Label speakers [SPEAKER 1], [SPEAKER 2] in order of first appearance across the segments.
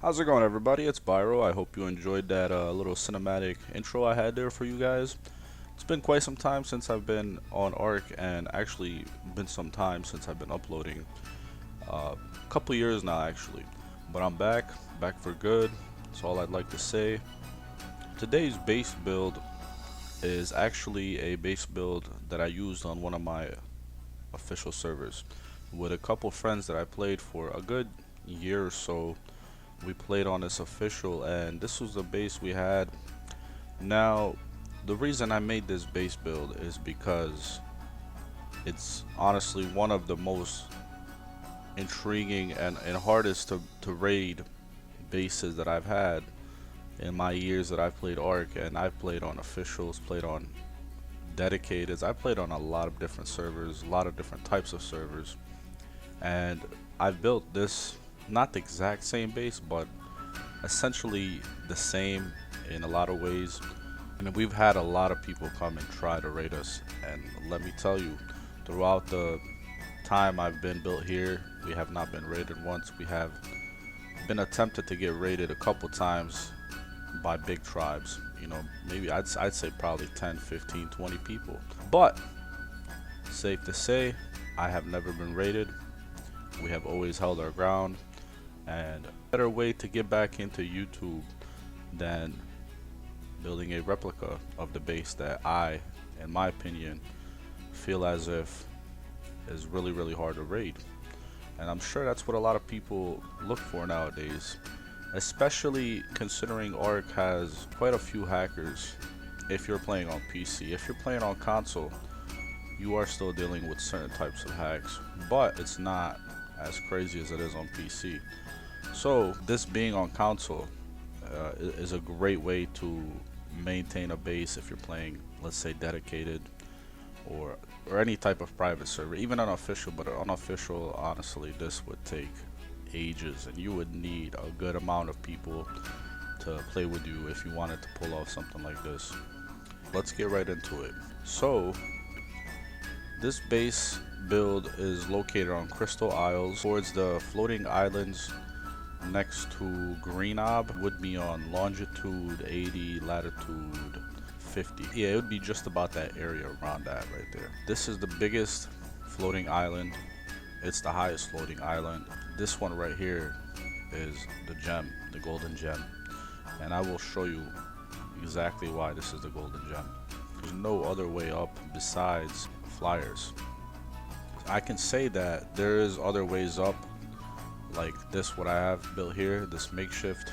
[SPEAKER 1] How's it going, everybody? It's Baiiro. I hope you enjoyed that little cinematic intro I had there for you guys. It's been quite some time since I've been on ARK, and actually been some time since I've been uploading. A couple years now, actually. But I'm back for good. That's all I'd like to say. Today's base build is actually a base build that I used on one of my official servers with a couple friends that I played for a good year or so. We played on this official, and this was the base we had. Now, the reason I made this base build is because it's honestly one of the most intriguing and hardest to raid bases that I've had in my years that I've played ARK. And I've played on officials, played on dedicateds, I played on a lot of different servers, a lot of different types of servers, and I've built this, not the exact same base, but essentially the same in a lot of ways. And we've had a lot of people come and try to raid us, and let me tell you, throughout the time I've been built here, we have not been raided once. We have been attempted to get raided a couple times by big tribes. You know, maybe I'd say probably 10, 15, 20 people. But safe to say, I have never been raided. We have always held our ground, and better way to get back into YouTube than building a replica of the base that I, in my opinion, feel as if is really hard to raid. And I'm sure that's what a lot of people look for nowadays, especially considering ARK has quite a few hackers. If you're playing on PC, if you're playing on console, you are still dealing with certain types of hacks, but it's not as crazy as it is on PC. So this being on console is a great way to maintain a base if you're playing, let's say, dedicated or any type of private server, even unofficial. But unofficial, honestly, this would take ages, and you would need a good amount of people to play with you if you wanted to pull off something like this. Let's get right into it. So this base build is located on Crystal Isles towards the floating islands next to Greenob. Would be on longitude 80, latitude 50. Yeah, it would be just about that area around that right there. This is the biggest floating island. It's the highest floating island. This one right here is the gem, the golden gem. And I will show you exactly why this is the golden gem. There's no other way up besides flyers. I can say that there is other ways up, like this, what I have built here, this makeshift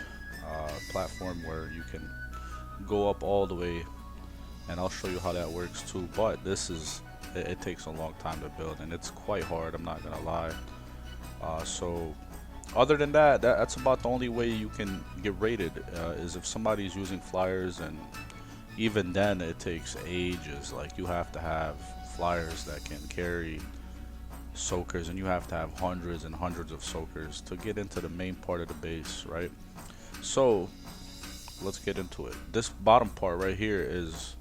[SPEAKER 1] platform where you can go up all the way, and I'll show you how that works too. But this is, it takes a long time to build, and it's quite hard, I'm not gonna lie. So other than that, that's about the only way you can get rated, is if somebody's using flyers, and even then it takes ages. Like, you have to have flyers that can carry soakers, and you have to have hundreds and hundreds of soakers to get into the main part of the base, right? So let's get into it. This bottom part right here is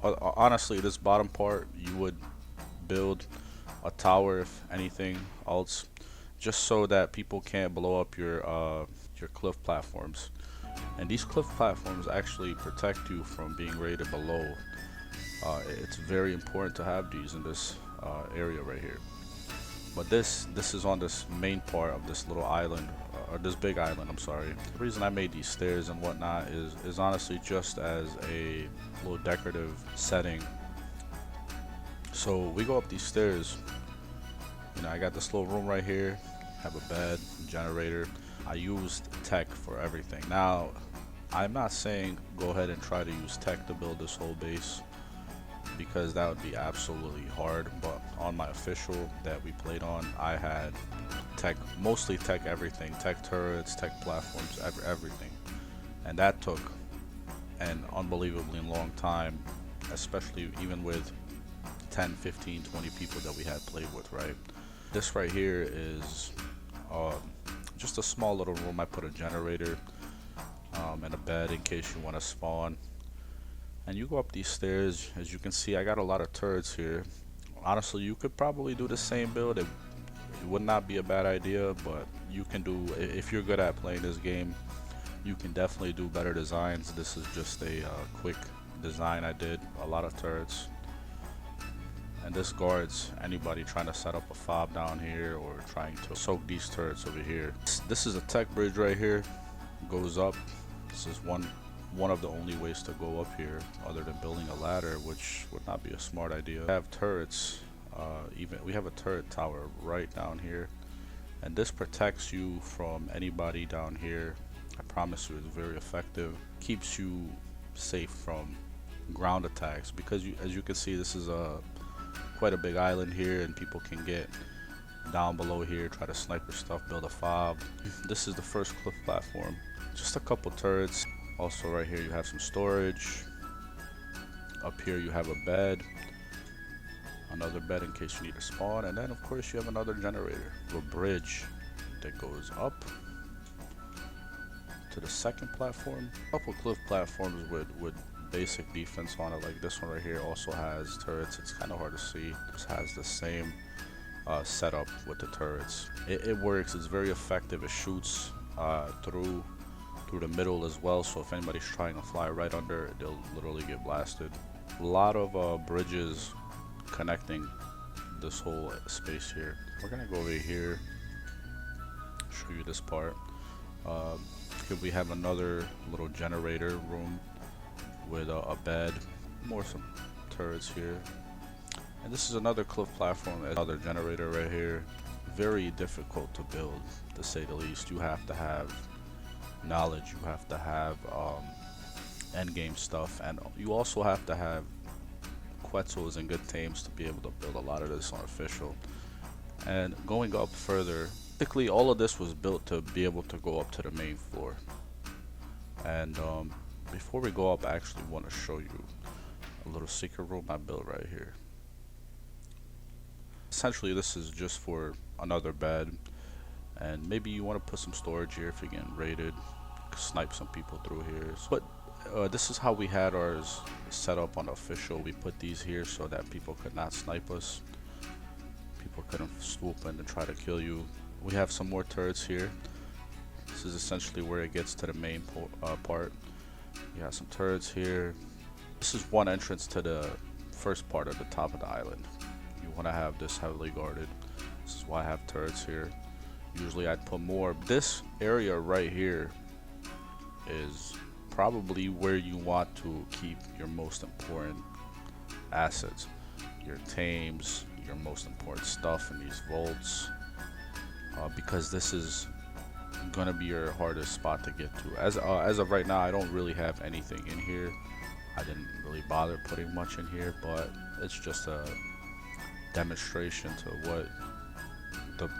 [SPEAKER 1] honestly, this bottom part you would build a tower, if anything else, just so that people can't blow up your cliff platforms. And these cliff platforms actually protect you from being raided below. It's very important to have these in this area right here. But this is on this main part of this little island, or this big island, I'm sorry. The reason I made these stairs and whatnot is honestly just as a little decorative setting. So we go up these stairs. You know, I got this little room right here, have a bed, generator. I used tech for everything. Now, I'm not saying go ahead and try to use tech to build this whole base, because that would be absolutely hard. But on my official that we played on, I had tech, mostly tech everything, tech turrets, tech platforms, everything. And that took an unbelievably long time, especially even with 10, 15, 20 people that we had played with, right? This right here is just a small little room. I put a generator and a bed in case you want to spawn. And you go up these stairs. As you can see, I got a lot of turrets here. Honestly, you could probably do the same build. It would not be a bad idea, but you can do, if you're good at playing this game, You can definitely do better designs. This is just a quick design I did. A lot of turrets. And this guards anybody trying to set up a fob down here or trying to soak these turrets over here. This is a tech bridge right here. Goes up. This is one of the only ways to go up here other than building a ladder, which would not be a smart idea. We have turrets. We have a turret tower right down here, and this protects you from anybody down here. I promise you, it's very effective. Keeps you safe from ground attacks because as you can see, this is quite a big island here, and people can get down below here, try to snipe your stuff, build a fob. This is the first cliff platform. Just a couple turrets. Also right here you have some storage. Up here you have a bed. Another bed in case you need to spawn, and then of course you have another generator. A bridge that goes up to the second platform. A couple cliff platforms with basic defense on it, like this one right here also has turrets. It's kind of hard to see. This has the same setup with the turrets. It works. It's very effective. It shoots through the middle as well, so if anybody's trying to fly right under it, they'll literally get blasted. A lot of bridges connecting this whole space here. We're gonna go over here, show you this part. Here we have another little generator room with a bed, some turrets here, and this is another cliff platform. Another generator right here. Very difficult to build, to say the least. You have to have knowledge, you have to have end game stuff, and you also have to have quetzals and good tames to be able to build a lot of this on official. And going up further, basically all of this was built to be able to go up to the main floor. And before we go up, I actually want to show you a little secret room I built right here. Essentially this is just for another bed, and maybe you want to put some storage here if you're getting raided, snipe some people through here. But this is how we had ours set up on official. We put these here so that people could not snipe us. People couldn't swoop in and try to kill you. We have some more turrets here. This is essentially where it gets to the main part. You have some turrets here. This is one entrance to the first part of the top of the island. You want to have this heavily guarded. This is why I have turrets here. Usually I'd put more. This area right here is probably where you want to keep your most important assets, your tames, your most important stuff in these vaults, because this is gonna be your hardest spot to get to. As of right now, I don't really have anything in here. I didn't really bother putting much in here, but it's just a demonstration to what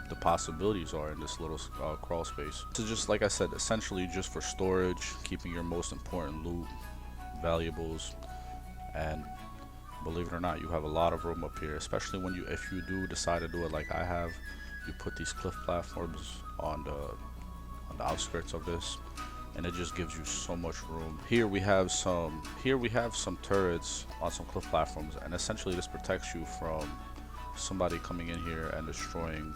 [SPEAKER 1] the possibilities are in this little crawl space. This is just, like I said, essentially just for storage, keeping your most important loot, valuables, and believe it or not, you have a lot of room up here, especially when if you do decide to do it like I have. You put these cliff platforms on the outskirts of this, and it just gives you so much room. Here we have some turrets on some cliff platforms, and essentially this protects you from somebody coming in here and destroying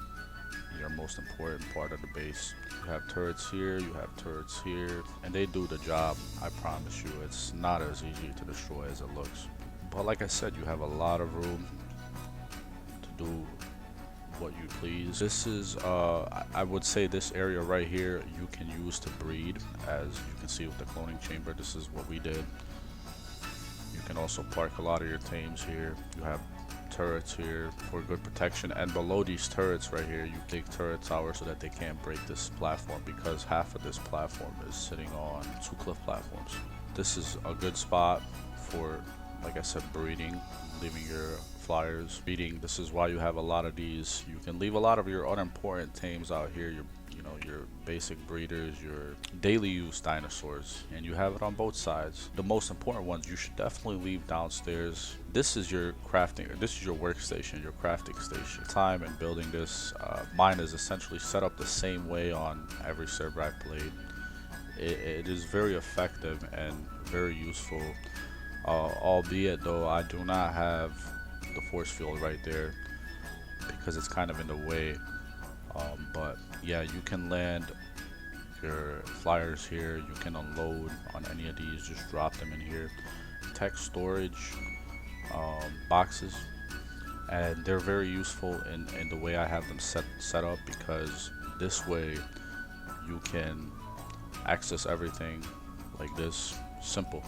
[SPEAKER 1] your most important part of the base. You have turrets here, you have turrets here, and they do the job. I promise you, it's not as easy to destroy as it looks. But like I said, you have a lot of room to do what you please. This is I would say this area right here you can use to breed. As you can see with the cloning chamber, this is what we did. You can also park a lot of your tames here. You have turrets here for good protection, and below these turrets right here you dig turret towers so that they can't break this platform, because half of this platform is sitting on two cliff platforms. This is a good spot for, like I said, breeding, leaving your flyers breeding. This is why you have a lot of these. You can leave a lot of your unimportant tames out here, your basic breeders, your daily use dinosaurs, and you have it on both sides. The most important ones you should definitely leave downstairs. This is your crafting, or this is your workstation, your crafting station. Time in building this, mine is essentially set up the same way on every server I played. It is very effective and very useful, albeit though I do not have the force field right there because it's kind of in the way. But yeah, you can land your flyers here. You can unload on any of these, just drop them in here. Text storage, boxes, and they're very useful in the way I have them set up, because this way you can access everything like this. Simple.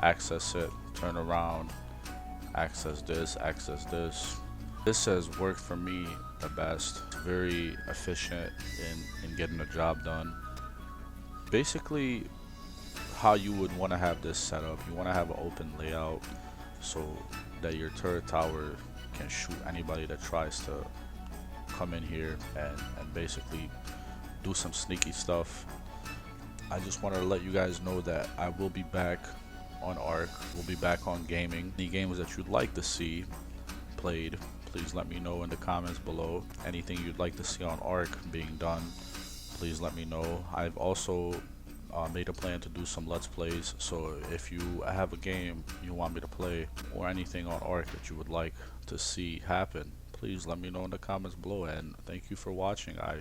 [SPEAKER 1] Access it, turn around, access this, access this. This has worked for me the best. Very efficient in getting the job done. Basically, how you would want to have this set up, you want to have an open layout so that your turret tower can shoot anybody that tries to come in here and basically do some sneaky stuff. I just wanted to let you guys know that I will be back on ARK. We'll be back on gaming. Any games that you'd like to see played, please let me know in the comments below. Anything you'd like to see on ARK being done, please let me know. I've also made a plan to do some Let's Plays, so if you have a game you want me to play or anything on ARK that you would like to see happen, please let me know in the comments below, and thank you for watching. I